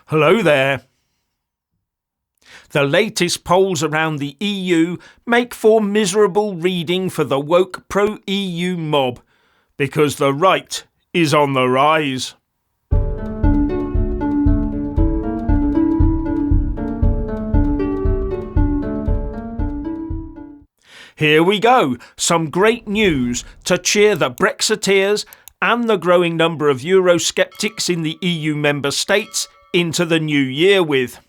Hello there. The latest polls around the EU make for miserable reading for the woke pro-EU mob, because the right is on the rise. Here we go, some great news to cheer the Brexiteers and the growing number of Eurosceptics in the EU member states into the new year with.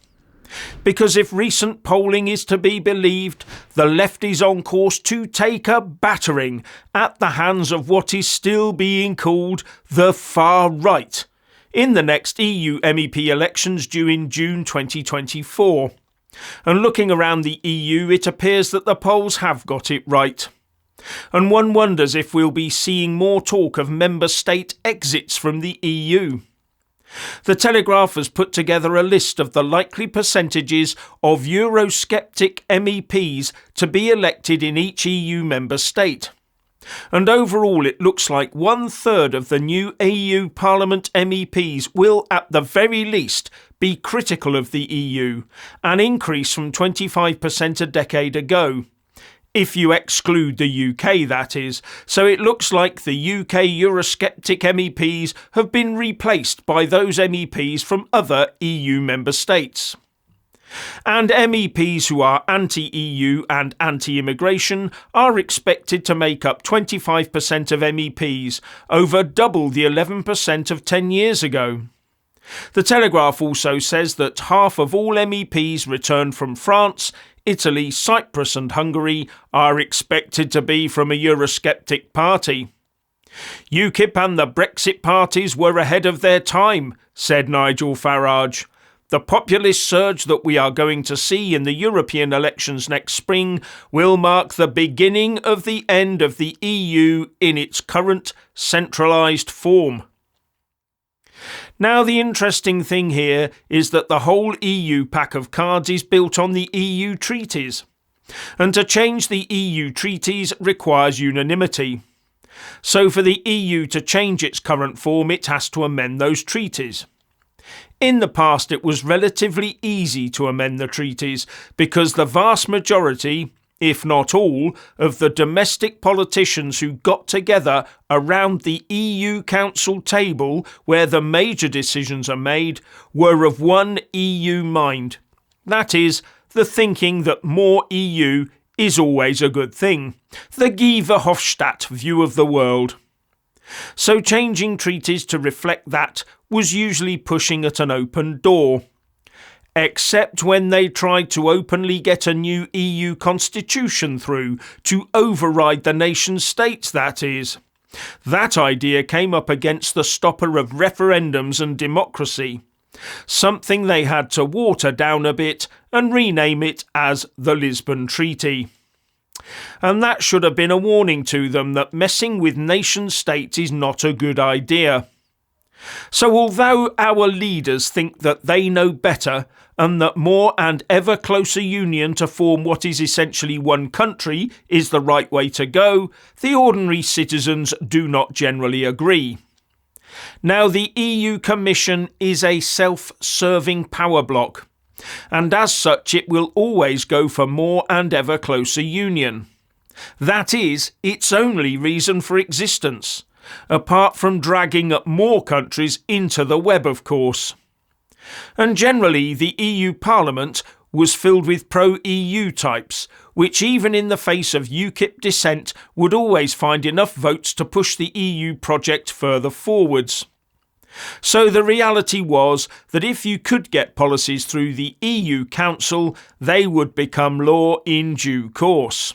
Because if recent polling is to be believed, the left is on course to take a battering at the hands of what is still being called the far right in the next EU MEP elections due in June 2024. And looking around the EU, it appears that the polls have got it right. And one wonders if we'll be seeing more talk of member state exits from the EU. The Telegraph has put together a list of the likely percentages of Eurosceptic MEPs to be elected in each EU member state. And overall it looks like 1/3 of the new EU Parliament MEPs will at the very least be critical of the EU, an increase from 25% a decade ago. If you exclude the UK, that is. So it looks like the UK Eurosceptic MEPs have been replaced by those MEPs from other EU member states. And MEPs who are anti-EU and anti-immigration are expected to make up 25% of MEPs, over double the 11% of 10 years ago. The Telegraph also says that half of all MEPs returned from France, Italy, Cyprus and Hungary are expected to be from a Eurosceptic party. UKIP and the Brexit parties were ahead of their time, said Nigel Farage. The populist surge that we are going to see in the European elections next spring will mark the beginning of the end of the EU in its current centralised form. Now the interesting thing here is that the whole EU pack of cards is built on the EU treaties. And to change the EU treaties requires unanimity. So for the EU to change its current form, it has to amend those treaties. In the past it was relatively easy to amend the treaties because the vast majority, if not all, of the domestic politicians who got together around the EU Council table where the major decisions are made were of one EU mind. That is, the thinking that more EU is always a good thing. The Guy Verhofstadt view of the world. So changing treaties to reflect that was usually pushing at an open door. Except when they tried to openly get a new EU constitution through, to override the nation states, that is. That idea came up against the stopper of referendums and democracy, something they had to water down a bit and rename it as the Lisbon Treaty. And that should have been a warning to them that messing with nation states is not a good idea. So although our leaders think that they know better and that more and ever closer union to form what is essentially one country is the right way to go, the ordinary citizens do not generally agree. Now the EU Commission is a self-serving power bloc, and as such it will always go for more and ever closer union. That is its only reason for existence, apart from dragging more countries into the web, of course. And generally the EU Parliament was filled with pro-EU types, which even in the face of UKIP dissent would always find enough votes to push the EU project further forwards. So the reality was that if you could get policies through the EU Council, they would become law in due course.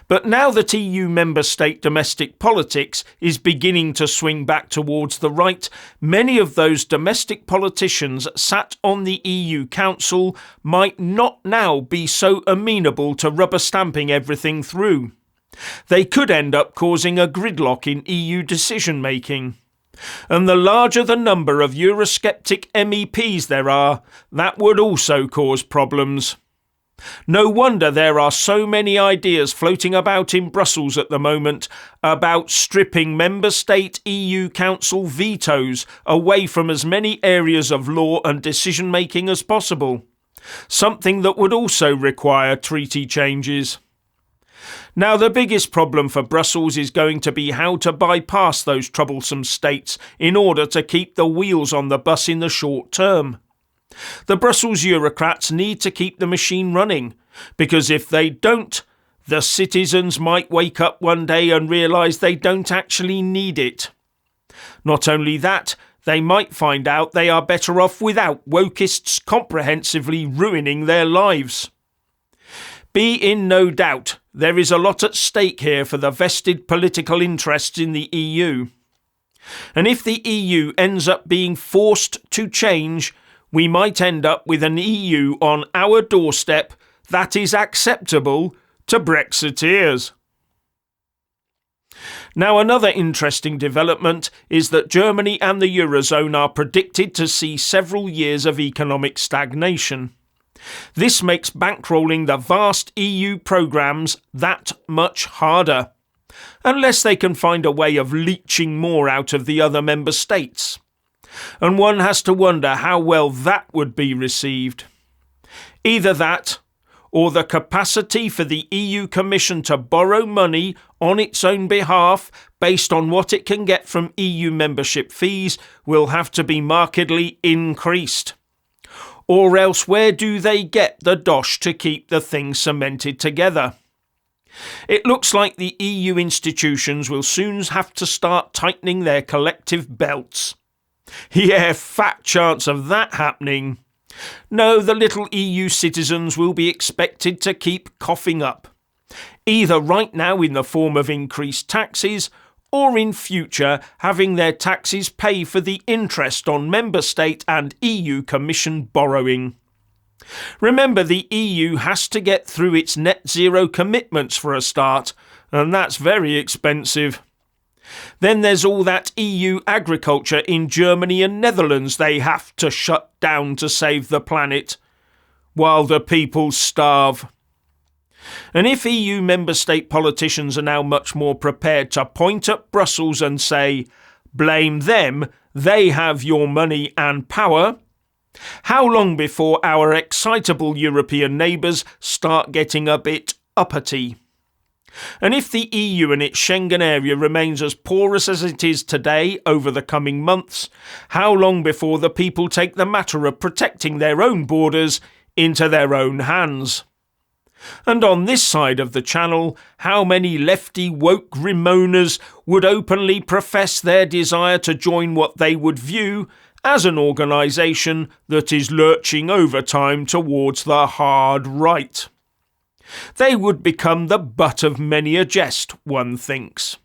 But now that EU member state domestic politics is beginning to swing back towards the right, many of those domestic politicians sat on the EU Council might not now be so amenable to rubber stamping everything through. They could end up causing a gridlock in EU decision making. And the larger the number of Eurosceptic MEPs there are, that would also cause problems. No wonder there are so many ideas floating about in Brussels at the moment about stripping member state EU Council vetoes away from as many areas of law and decision making as possible, something that would also require treaty changes. Now, the biggest problem for Brussels is going to be how to bypass those troublesome states in order to keep the wheels on the bus in the short term. The Brussels Eurocrats need to keep the machine running, because if they don't, the citizens might wake up one day and realise they don't actually need it. Not only that, they might find out they are better off without wokists comprehensively ruining their lives. Be in no doubt, there is a lot at stake here for the vested political interests in the EU. And if the EU ends up being forced to change, we might end up with an EU on our doorstep that is acceptable to Brexiteers. Now, another interesting development is that Germany and the Eurozone are predicted to see several years of economic stagnation. This makes bankrolling the vast EU programmes that much harder, unless they can find a way of leeching more out of the other member states. And one has to wonder how well that would be received. Either that, or the capacity for the EU Commission to borrow money on its own behalf based on what it can get from EU membership fees will have to be markedly increased. Or else where do they get the dosh to keep the thing cemented together? It looks like the EU institutions will soon have to start tightening their collective belts. Yeah, fat chance of that happening. No, the little EU citizens will be expected to keep coughing up, either right now in the form of increased taxes, or in future having their taxes pay for the interest on member state and EU Commission borrowing. Remember, the EU has to get through its net zero commitments for a start, and that's very expensive. Then there's all that EU agriculture in Germany and Netherlands they have to shut down to save the planet, while the people starve. And if EU member state politicians are now much more prepared to point at Brussels and say, blame them, they have your money and power, how long before our excitable European neighbours start getting a bit uppity? And if the EU and its Schengen area remains as porous as it is today over the coming months, how long before the people take the matter of protecting their own borders into their own hands? And on this side of the channel, how many lefty woke Ramonas would openly profess their desire to join what they would view as an organisation that is lurching over time towards the hard right? They would become the butt of many a jest, one thinks.